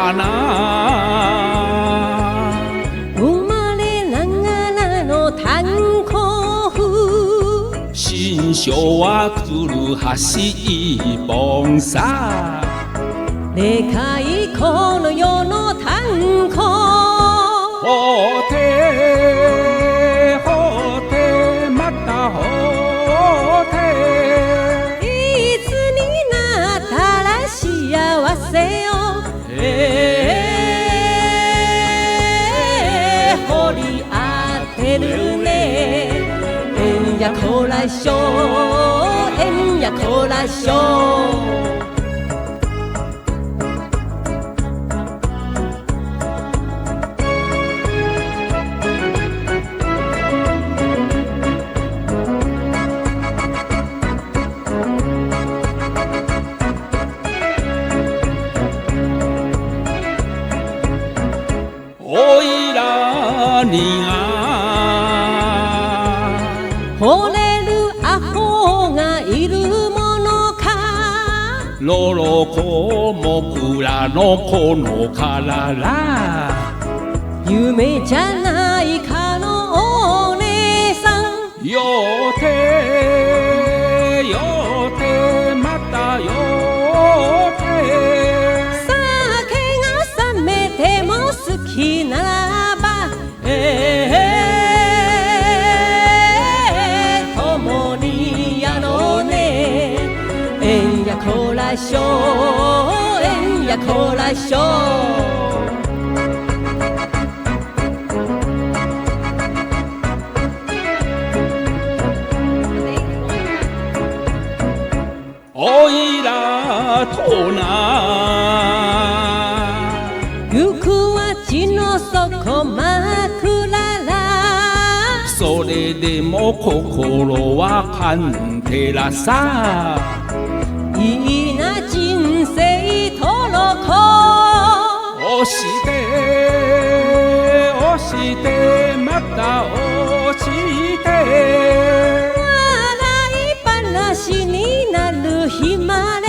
かな。生まれながらの炭鉱夫、心象は鶴橋一本さ。でかいこの世の炭鉱、ほてほてまたほて。いつになったら幸せよ、掘り当てるね。えんやこらしょ、えんやこらしょ。おいらにが惚れるアホがいるものか。ロロコモクラのこの体、夢じゃないかのお姉さん。よてよてまたよて。酒が冷めても好きならば、共にやろうね。えんやこらしょ、えんやこらしょ。おいらとな、行くは地の底枕ら。それでも心はカンテラさ。いいな人生との子、押して押してまた押して。笑い話になる日まで、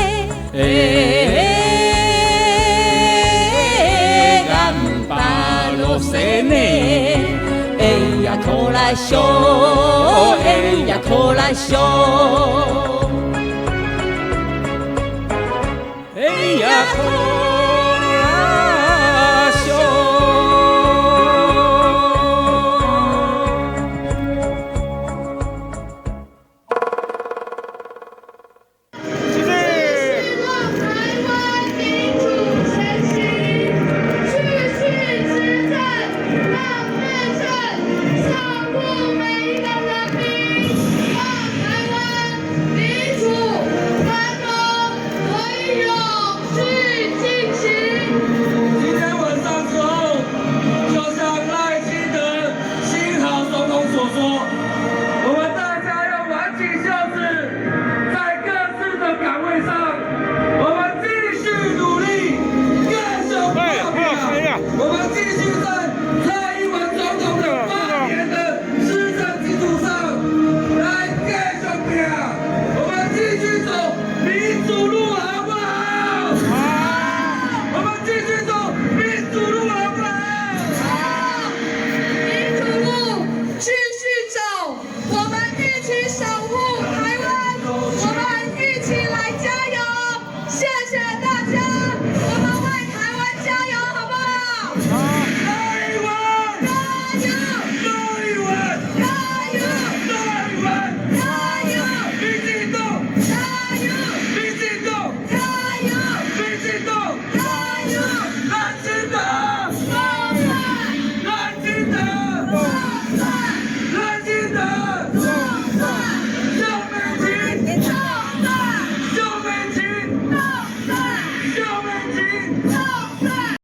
頑張ろせね。えんやこらしょ、えんやこらしょ。えいやこらしょ。救命